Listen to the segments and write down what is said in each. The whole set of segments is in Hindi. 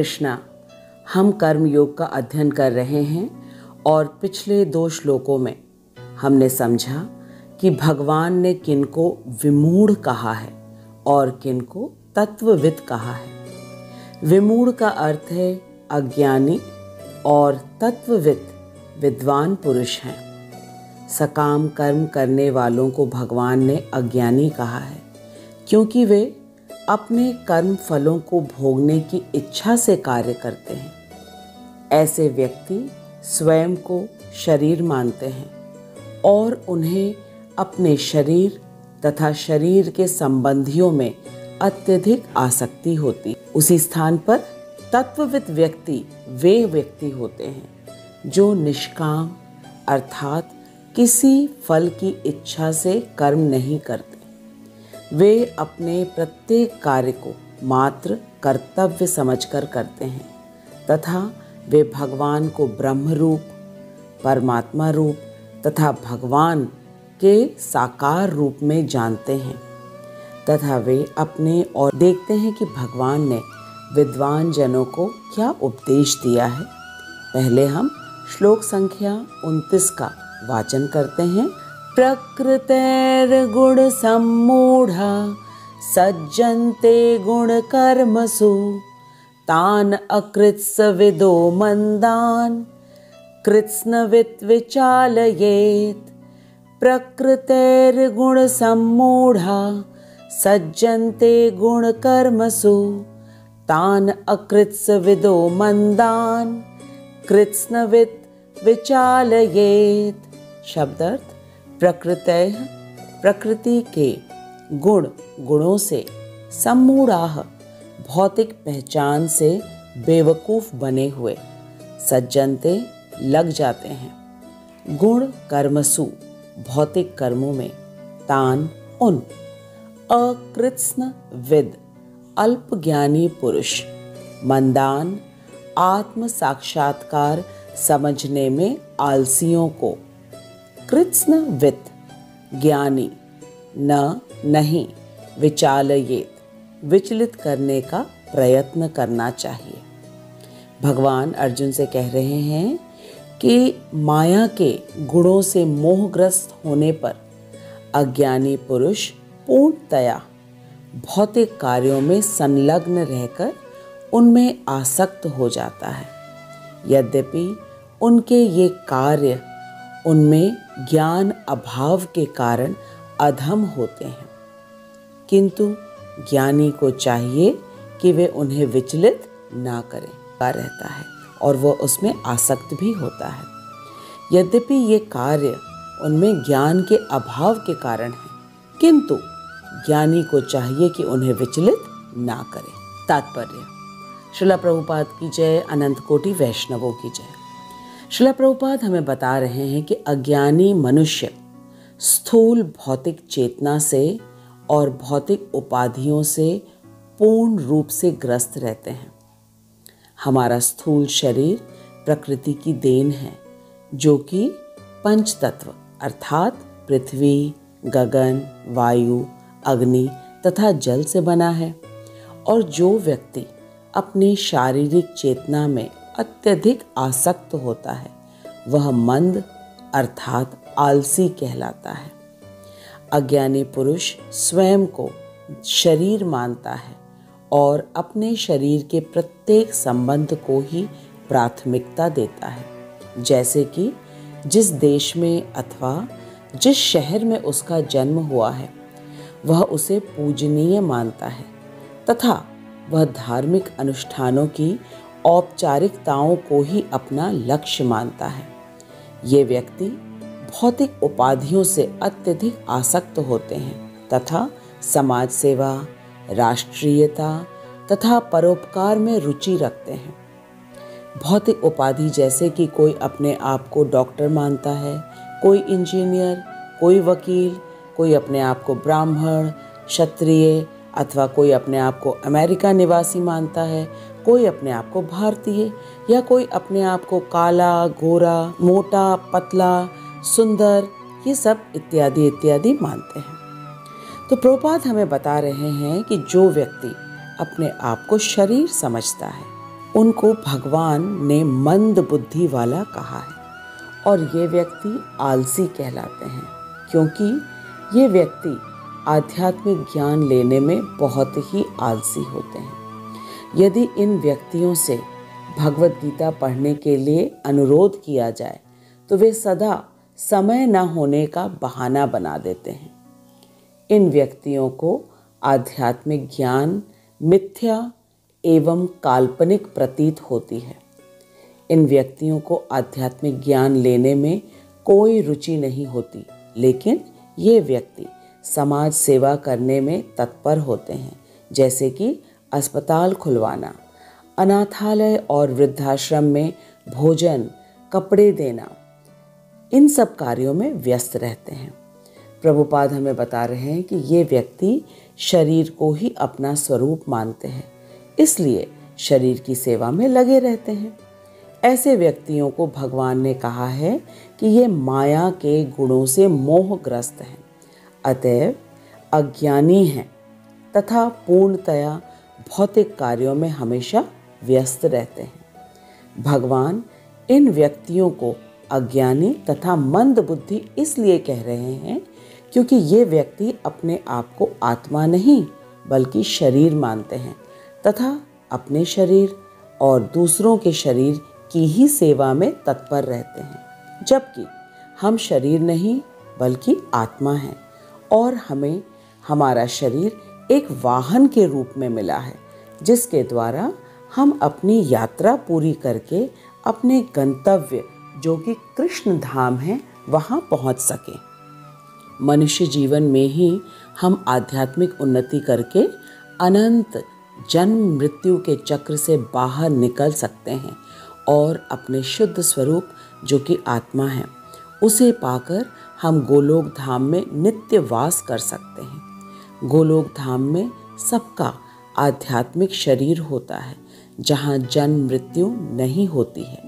कृष्णा। हम कर्म योग का अध्ययन कर रहे हैं और पिछले 2 श्लोकों में हमने समझा कि भगवान ने किनको विमूढ़ कहा है और किनको तत्वविद कहा है। विमूढ़ का अर्थ है अज्ञानी और तत्वविद विद्वान पुरुष हैं। सकाम कर्म करने वालों को भगवान ने अज्ञानी कहा है क्योंकि वे अपने कर्म फलों को भोगने की इच्छा से कार्य करते हैं। ऐसे व्यक्ति स्वयं को शरीर मानते हैं और उन्हें अपने शरीर तथा शरीर के संबंधियों में अत्यधिक आसक्ति होती। उसी स्थान पर तत्वविद व्यक्ति वे व्यक्ति होते हैं जो निष्काम अर्थात किसी फल की इच्छा से कर्म नहीं करते। वे अपने प्रत्येक कार्य को मात्र कर्तव्य समझकर करते हैं तथा वे भगवान को ब्रह्म रूप, परमात्मा रूप तथा भगवान के साकार रूप में जानते हैं तथा वे अपने और देखते हैं कि भगवान ने विद्वान जनों को क्या उपदेश दिया है। पहले हम श्लोक संख्या 29 का वाचन करते हैं। प्रकृतेर्गुण सम्मूढ़ा सज्जन्ते गुण कर्मसु तान अकृत्सविदो मंदान कृत्स्नवित् विचालयेत्। प्रकृतेर्गुण सम्मूढ़ा सज्जन्ते गुण कर्मसु तान अकृत्सविदो मंदान कृत्स्नवित् विचालयेत्। शब्दार्थ प्रकृतैः प्रकृति के गुणों से, सम्मूढ़ाः भौतिक पहचान से बेवकूफ बने हुए, सज्जनते लग जाते हैं, गुण कर्मसु भौतिक कर्मों में, तान उन, अकृत्स्न विद अल्प ज्ञानी पुरुष, मंदान आत्म साक्षात्कार समझने में आलसियों को, कृत्स्न विद ज्ञानी नहीं, विचालयेत विचलित करने का प्रयत्न करना चाहिए। भगवान अर्जुन से कह रहे हैं कि माया के गुणों से मोहग्रस्त होने पर अज्ञानी पुरुष पूर्णतया भौतिक कार्यों में संलग्न रहकर उनमें आसक्त हो जाता है। यद्यपि उनके ये कार्य उनमें ज्ञान अभाव के कारण अधम होते हैं, किंतु ज्ञानी को चाहिए कि वे उन्हें विचलित ना करें रहता है और वह उसमें आसक्त भी होता है। यद्यपि ये कार्य उनमें ज्ञान के अभाव के कारण है, किंतु ज्ञानी को चाहिए कि उन्हें विचलित ना करें। तात्पर्य। श्रील प्रभुपाद की जय, अनंत कोटि वैष्णवों की जय। श्रील प्रभुपाद हमें बता रहे हैं कि अज्ञानी मनुष्य स्थूल भौतिक चेतना से और भौतिक उपाधियों से पूर्ण रूप से ग्रस्त रहते हैं। हमारा स्थूल शरीर प्रकृति की देन है जो कि पंच तत्व अर्थात पृथ्वी, गगन, वायु, अग्नि तथा जल से बना है। और जो व्यक्ति अपनी शारीरिक चेतना में अत्यधिक आसक्त होता है वह मंद अर्थात आलसी कहलाता है। अज्ञानी पुरुष स्वयं को शरीर मानता है और अपने शरीर के प्रत्येक संबंध को ही प्राथमिकता देता है। जैसे कि जिस देश में अथवा जिस शहर में उसका जन्म हुआ है वह उसे पूजनीय मानता है तथा वह धार्मिक अनुष्ठानों की औपचारिकताओं को ही अपना लक्ष्य मानता है। ये व्यक्ति भौतिक उपाधियों से अत्यधिक आसक्त होते हैं तथा समाज सेवा, राष्ट्रीयता तथा परोपकार में रुचि रखते हैं। भौतिक उपाधि जैसे कि कोई अपने आप को डॉक्टर मानता है, कोई इंजीनियर, कोई वकील, कोई अपने आप को ब्राह्मण, क्षत्रिय अथवा कोई अपने आप को अमेरिका निवासी मानता है, कोई अपने आप को भारतीय या कोई अपने आप को काला, गोरा, मोटा, पतला, सुंदर, ये सब इत्यादि इत्यादि मानते हैं। तो प्रभुपाद हमें बता रहे हैं कि जो व्यक्ति अपने आप को शरीर समझता है उनको भगवान ने मंद बुद्धि वाला कहा है और ये व्यक्ति आलसी कहलाते हैं, क्योंकि ये व्यक्ति आध्यात्मिक ज्ञान लेने में बहुत ही आलसी होते हैं। यदि इन व्यक्तियों से भगवत गीता पढ़ने के लिए अनुरोध किया जाए तो वे सदा समय न होने का बहाना बना देते हैं। इन व्यक्तियों को आध्यात्मिक ज्ञान मिथ्या एवं काल्पनिक प्रतीत होती है। इन व्यक्तियों को आध्यात्मिक ज्ञान लेने में कोई रुचि नहीं होती, लेकिन ये व्यक्ति समाज सेवा करने में तत्पर होते हैं, जैसे कि अस्पताल खुलवाना, अनाथालय और वृद्धाश्रम में भोजन, कपड़े देना, इन सब कार्यों में व्यस्त रहते हैं। प्रभुपाद हमें बता रहे हैं कि ये व्यक्ति शरीर को ही अपना स्वरूप मानते हैं, इसलिए शरीर की सेवा में लगे रहते हैं। ऐसे व्यक्तियों को भगवान ने कहा है कि ये माया के गुणों से मोहग्रस्त हैं, अतएव अज्ञानी हैं तथा पूर्णतया भौतिक कार्यों में हमेशा व्यस्त रहते हैं। भगवान इन व्यक्तियों को अज्ञानी तथा मंद बुद्धि इसलिए कह रहे हैं क्योंकि ये व्यक्ति अपने आप को आत्मा नहीं बल्कि शरीर मानते हैं तथा अपने शरीर और दूसरों के शरीर की ही सेवा में तत्पर रहते हैं, जबकि हम शरीर नहीं बल्कि आत्मा हैं और हमें हमारा शरीर एक वाहन के रूप में मिला है, जिसके द्वारा हम अपनी यात्रा पूरी करके अपने गंतव्य जो कि कृष्ण धाम है वहाँ पहुँच सकें। मनुष्य जीवन में ही हम आध्यात्मिक उन्नति करके अनंत जन्म मृत्यु के चक्र से बाहर निकल सकते हैं और अपने शुद्ध स्वरूप जो कि आत्मा है उसे पाकर हम गोलोक धाम में नित्य वास कर सकते हैं। गोलोक धाम में सबका आध्यात्मिक शरीर होता है जहाँ जन्म मृत्यु नहीं होती है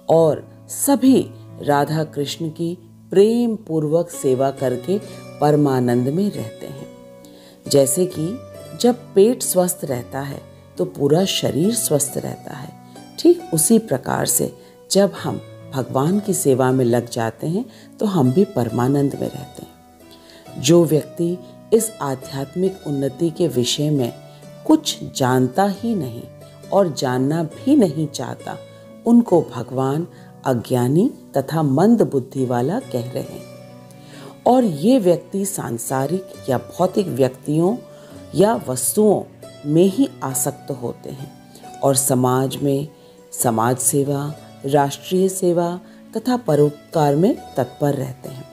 और सभी राधा कृष्ण की प्रेम पूर्वक सेवा करके परमानंद में रहते हैं। जैसे कि जब पेट स्वस्थ रहता है तो पूरा शरीर स्वस्थ रहता है, ठीक उसी प्रकार से जब हम भगवान की सेवा में लग जाते हैं तो हम भी परमानंद में रहते हैं। जो व्यक्ति इस आध्यात्मिक उन्नति के विषय में कुछ जानता ही नहीं और जानना भी नहीं चाहता, उनको भगवान अज्ञानी तथा मंद बुद्धि वाला कह रहे हैं। और ये व्यक्ति सांसारिक या भौतिक व्यक्तियों या वस्तुओं में ही आसक्त होते हैं और समाज में समाज सेवा, राष्ट्रीय सेवा तथा परोपकार में तत्पर रहते हैं।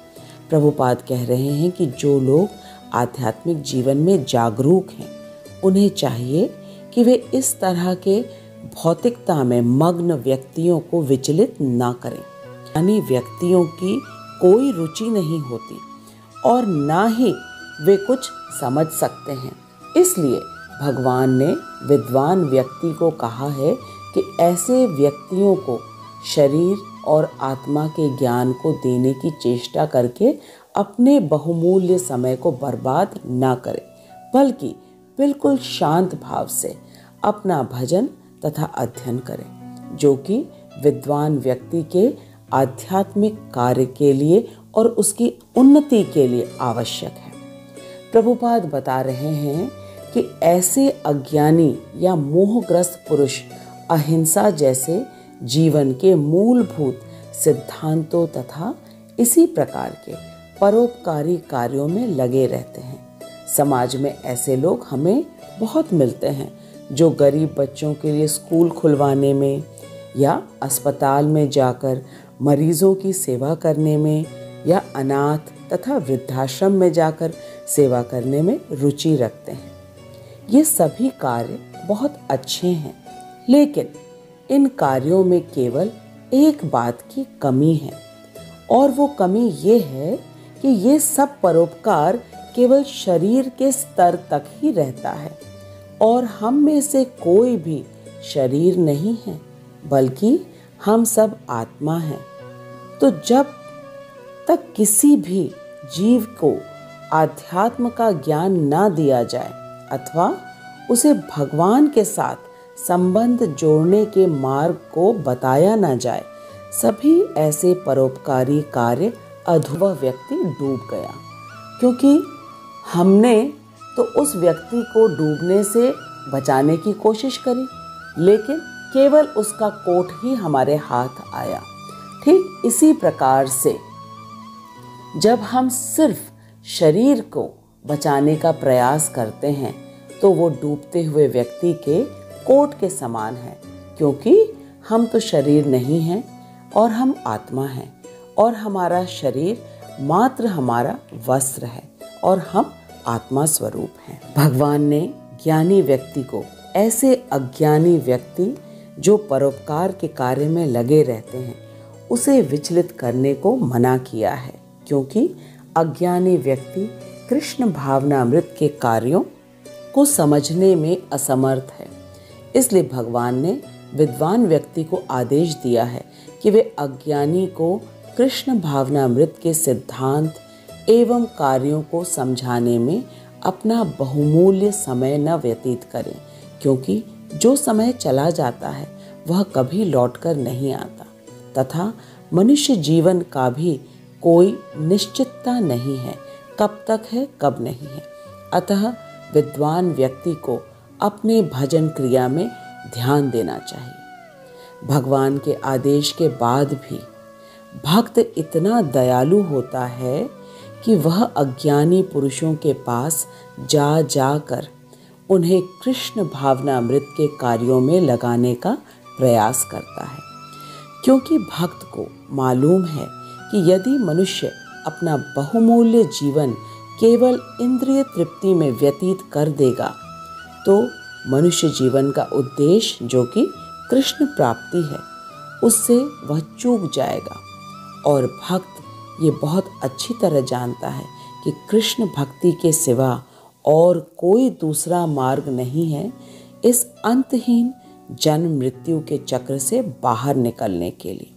प्रभुपाद कह रहे हैं कि जो लोग आध्यात्मिक जीवन में जागरूक हैं, उन्हें चाहिए कि वे इस तरह के भौतिकता में मग्न व्यक्तियों को विचलित ना करें। यानी व्यक्तियों की कोई रुचि नहीं होती और ना ही वे कुछ समझ सकते हैं, इसलिए भगवान ने विद्वान व्यक्ति को कहा है कि ऐसे व्यक्तियों को शरीर और आत्मा के ज्ञान को देने की चेष्टा करके अपने बहुमूल्य समय को बर्बाद ना करें, बल्कि बिल्कुल शांत भाव से अपना भजन तथा अध्ययन करें, जो कि विद्वान व्यक्ति के आध्यात्मिक कार्य के लिए और उसकी उन्नति के लिए आवश्यक है। प्रभुपाद बता रहे हैं कि ऐसे अज्ञानी या मोहग्रस्त पुरुष अहिंसा जैसे जीवन के मूलभूत सिद्धांतों तथा इसी प्रकार के परोपकारी कार्यों में लगे रहते हैं। समाज में ऐसे लोग हमें बहुत मिलते हैं जो गरीब बच्चों के लिए स्कूल खुलवाने में या अस्पताल में जाकर मरीजों की सेवा करने में या अनाथ तथा वृद्धाश्रम में जाकर सेवा करने में रुचि रखते हैं। ये सभी कार्य बहुत अच्छे हैं, लेकिन इन कार्यों में केवल एक बात की कमी है, और वो कमी ये है कि ये सब परोपकार केवल शरीर के स्तर तक ही रहता है और हम में से कोई भी शरीर नहीं है, बल्कि हम सब आत्मा हैं। तो जब तक किसी भी जीव को आध्यात्म का ज्ञान ना दिया जाए अथवा उसे भगवान के साथ संबंध जोड़ने के मार्ग को बताया न जाए, सभी ऐसे परोपकारी कार्य अधूरा व्यक्ति डूब गया, क्योंकि हमने तो उस व्यक्ति को डूबने से बचाने की कोशिश करी, लेकिन केवल उसका कोट ही हमारे हाथ आया। ठीक इसी प्रकार से जब हम सिर्फ शरीर को बचाने का प्रयास करते हैं तो वो डूबते हुए व्यक्ति के कोट के समान है, क्योंकि हम तो शरीर नहीं हैं और हम आत्मा हैं, और हमारा शरीर मात्र हमारा वस्त्र है और हम आत्मा स्वरूप हैं। भगवान ने ज्ञानी व्यक्ति को ऐसे अज्ञानी व्यक्ति जो परोपकार के कार्य में लगे रहते हैं उसे विचलित करने को मना किया है, क्योंकि अज्ञानी व्यक्ति कृष्ण भावनामृत के कार्यों को समझने में असमर्थ है। इसलिए भगवान ने विद्वान व्यक्ति को आदेश दिया है कि वे अज्ञानी को कृष्ण भावनामृत के सिद्धांत एवं कार्यों को समझाने में अपना बहुमूल्य समय न व्यतीत करें, क्योंकि जो समय चला जाता है वह कभी लौटकर नहीं आता तथा मनुष्य जीवन का भी कोई निश्चितता नहीं है, कब तक है कब नहीं है। अतः विद्वान व्यक्ति को अपने भजन क्रिया में ध्यान देना चाहिए। भगवान के आदेश के बाद भी भक्त इतना दयालु होता है कि वह अज्ञानी पुरुषों के पास जा जाकर उन्हें कृष्ण भावनामृत के कार्यों में लगाने का प्रयास करता है, क्योंकि भक्त को मालूम है कि यदि मनुष्य अपना बहुमूल्य जीवन केवल इंद्रिय तृप्ति में व्यतीत कर देगा तो मनुष्य जीवन का उद्देश्य जो कि कृष्ण प्राप्ति है उससे वह चूक जाएगा। और भक्त ये बहुत अच्छी तरह जानता है कि कृष्ण भक्ति के सिवा और कोई दूसरा मार्ग नहीं है इस अंतहीन जन्म मृत्यु के चक्र से बाहर निकलने के लिए,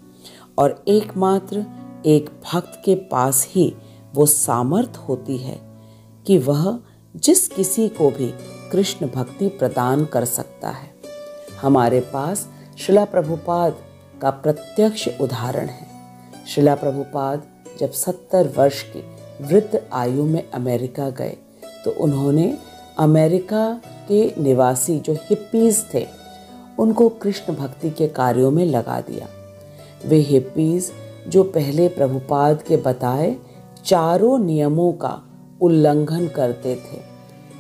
और एकमात्र एक भक्त के पास ही वो सामर्थ होती है कि वह जिस किसी को भी कृष्ण भक्ति प्रदान कर सकता है। हमारे पास श्रीला प्रभुपाद का प्रत्यक्ष उदाहरण है। श्रीला प्रभुपाद जब 70 वर्ष की वृद्ध आयु में अमेरिका गए तो उन्होंने अमेरिका के निवासी जो हिप्पीज थे उनको कृष्ण भक्ति के कार्यों में लगा दिया। वे हिप्पीज जो पहले प्रभुपाद के बताए चारों नियमों का उल्लंघन करते थे,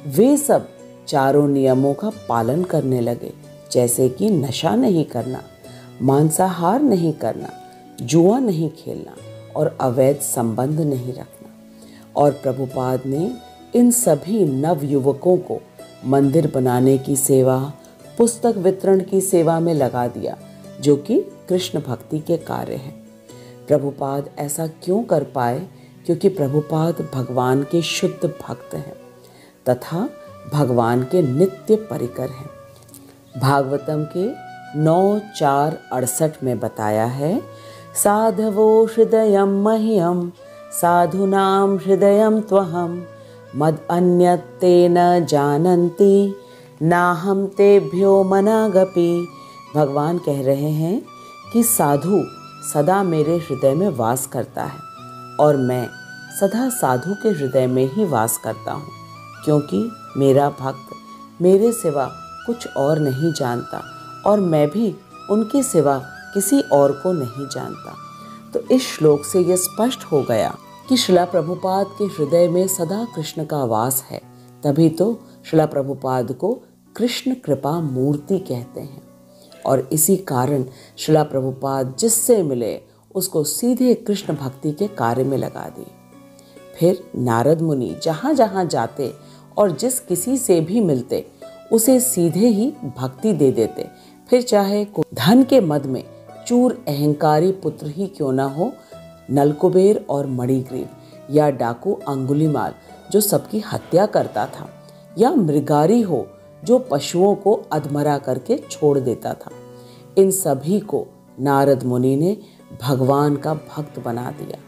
वे सब चारों नियमों का पालन करने लगे, जैसे कि नशा नहीं करना, मांसाहार नहीं करना, जुआ नहीं खेलना और अवैध संबंध नहीं रखना। और प्रभुपाद ने इन सभी नवयुवकों को मंदिर बनाने की सेवा, पुस्तक वितरण की सेवा में लगा दिया, जो कि कृष्ण भक्ति के कार्य हैं। प्रभुपाद ऐसा क्यों कर पाए? क्योंकि प्रभुपाद भगवान के शुद्ध भक्त हैं तथा भगवान के नित्य परिकर हैं। भागवतम के 9:4-68 में बताया है, साधवो हृदयं मह्यं साधूनां हृदयं त्वहं मद अन्यत्ते न जानन्ति नाहं तेभ्यो मनागपि। भगवान कह रहे हैं कि साधु सदा मेरे हृदय में वास करता है और मैं सदा साधु के हृदय में ही वास करता हूँ, क्योंकि मेरा भक्त मेरे सिवा कुछ और नहीं जानता और मैं भी उनके सिवा किसी और को नहीं जानता। तो इस श्लोक से यह स्पष्ट हो गया कि श्रीला प्रभुपाद के हृदय में सदा कृष्ण का वास है, तभी तो श्रीला प्रभुपाद को कृष्ण कृपा मूर्ति कहते हैं। और इसी कारण श्रीला प्रभुपाद जिससे मिले उसको सीधे कृष्ण भक्ति के कार्य में लगा दिए। फिर नारद मुनि जहाँ जहाँ जाते और जिस किसी से भी मिलते उसे सीधे ही भक्ति दे देते, फिर चाहे धन के मद में चूर अहंकारी पुत्र ही क्यों ना हो, नलकुबेर और मणिग्रीव या डाकू अंगुलीमाल जो सबकी हत्या करता था, या मृगारी हो जो पशुओं को अधमरा करके छोड़ देता था, इन सभी को नारद मुनि ने भगवान का भक्त बना दिया।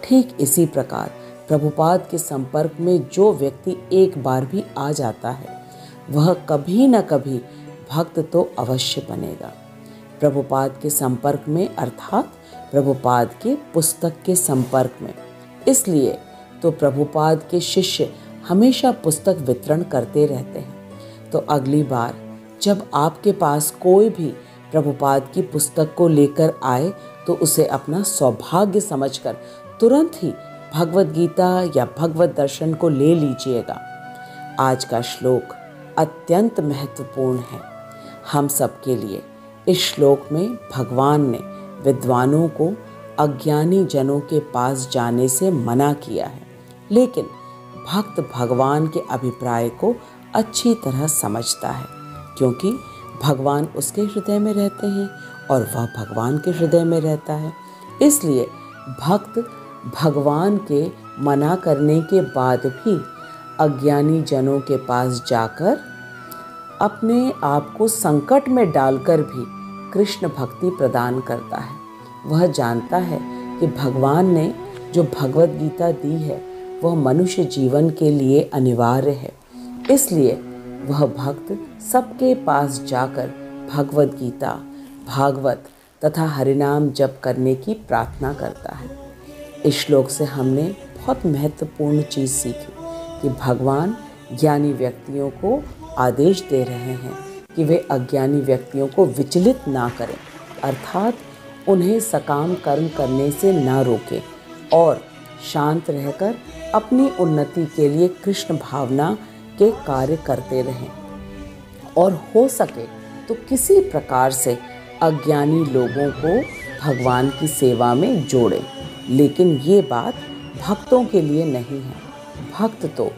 ठीक इसी प्रकार प्रभुपाद के संपर्क में जो व्यक्ति एक बार भी आ जाता है वह कभी न कभी भक्त तो अवश्य बनेगा। प्रभुपाद के संपर्क में अर्थात प्रभुपाद के पुस्तक के संपर्क में। इसलिए तो प्रभुपाद के शिष्य हमेशा पुस्तक वितरण करते रहते हैं। तो अगली बार जब आपके पास कोई भी प्रभुपाद की पुस्तक को लेकर आए तो उसे अपना सौभाग्य समझकर तुरंत ही भगवद गीता या भगवत दर्शन को ले लीजिएगा। आज का श्लोक अत्यंत महत्वपूर्ण है हम सबके लिए। इस श्लोक में भगवान ने विद्वानों को अज्ञानी जनों के पास जाने से मना किया है, लेकिन भक्त भगवान के अभिप्राय को अच्छी तरह समझता है, क्योंकि भगवान उसके हृदय में रहते हैं और वह भगवान के हृदय में रहता है। इसलिए भक्त भगवान के मना करने के बाद भी अज्ञानी जनों के पास जाकर अपने आप को संकट में डालकर भी कृष्ण भक्ति प्रदान करता है। वह जानता है कि भगवान ने जो भगवद गीता दी है वह मनुष्य जीवन के लिए अनिवार्य है। इसलिए वह भक्त सबके पास जाकर भगवद गीता, भागवत तथा हरिनाम जप करने की प्रार्थना करता है। इस श्लोक से हमने बहुत महत्वपूर्ण चीज़ सीखी कि भगवान ज्ञानी व्यक्तियों को आदेश दे रहे हैं कि वे अज्ञानी व्यक्तियों को विचलित ना करें, अर्थात उन्हें सकाम कर्म करने से ना रोकें और शांत रहकर अपनी उन्नति के लिए कृष्ण भावना के कार्य करते रहें और हो सके तो किसी प्रकार से अज्ञानी लोगों को भगवान की सेवा में जोड़ें। लेकिन ये बात भक्तों के लिए नहीं है। भक्त तो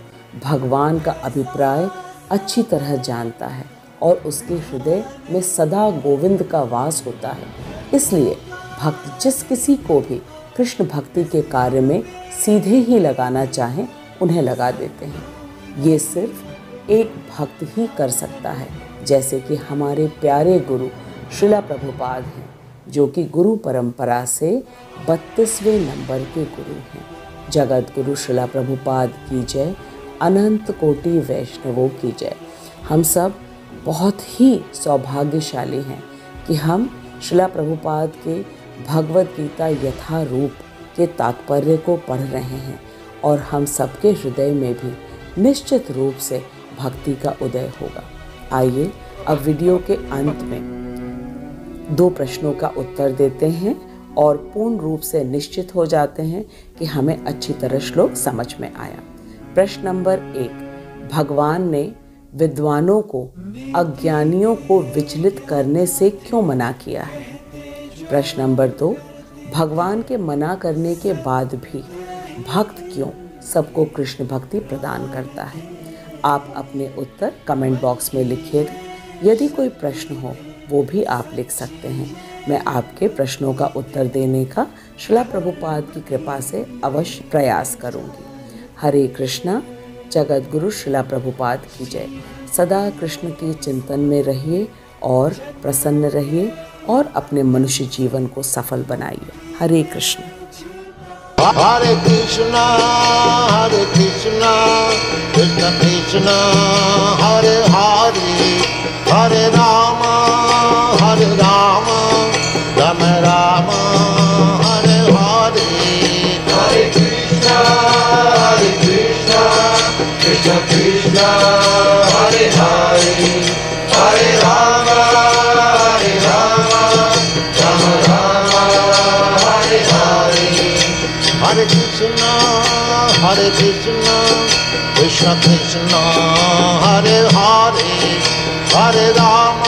भगवान का अभिप्राय अच्छी तरह जानता है और उसके हृदय में सदा गोविंद का वास होता है। इसलिए भक्त जिस किसी को भी कृष्ण भक्ति के कार्य में सीधे ही लगाना चाहें उन्हें लगा देते हैं। ये सिर्फ एक भक्त ही कर सकता है, जैसे कि हमारे प्यारे गुरु श्रीला प्रभुपाद हैं, जो कि गुरु परंपरा से 32वें नंबर के गुरु हैं। जगत गुरु श्रीला प्रभुपाद की जय, अनंत कोटि वैष्णवों की जय। हम सब बहुत ही सौभाग्यशाली हैं कि हम श्रीला प्रभुपाद के भगवद गीता यथा रूप के तात्पर्य को पढ़ रहे हैं और हम सबके हृदय में भी निश्चित रूप से भक्ति का उदय होगा। आइए अब वीडियो के अंत में 2 प्रश्नों का उत्तर देते हैं और पूर्ण रूप से निश्चित हो जाते हैं कि हमें अच्छी तरह श्लोक समझ में आया। प्रश्न नंबर 1, भगवान ने विद्वानों को अज्ञानियों को विचलित करने से क्यों मना किया है? प्रश्न नंबर 2, भगवान के मना करने के बाद भी भक्त क्यों सबको कृष्ण भक्ति प्रदान करता है? आप अपने उत्तर कमेंट बॉक्स में लिखिएगा। यदि कोई प्रश्न हो वो भी आप लिख सकते हैं। मैं आपके प्रश्नों का उत्तर देने का श्रीला प्रभुपाद की कृपा से अवश्य प्रयास करूंगी। हरे कृष्णा। जगत गुरु श्रीला प्रभुपाद की जय। सदा कृष्ण के चिंतन में रहिए और प्रसन्न रहिए और अपने मनुष्य जीवन को सफल बनाइए। हरे कृष्ण। हरे कृष्णा कृष्ण कृष्ण हरे हरे, हरे राम राम राम हरे हरे। हरे कृष्ण कृष्ण कृष्ण हरे हरे, हरे राम राम हरे हरे। हरे कृष्ण कृष्ण कृष्ण हरे हरे, हरे राम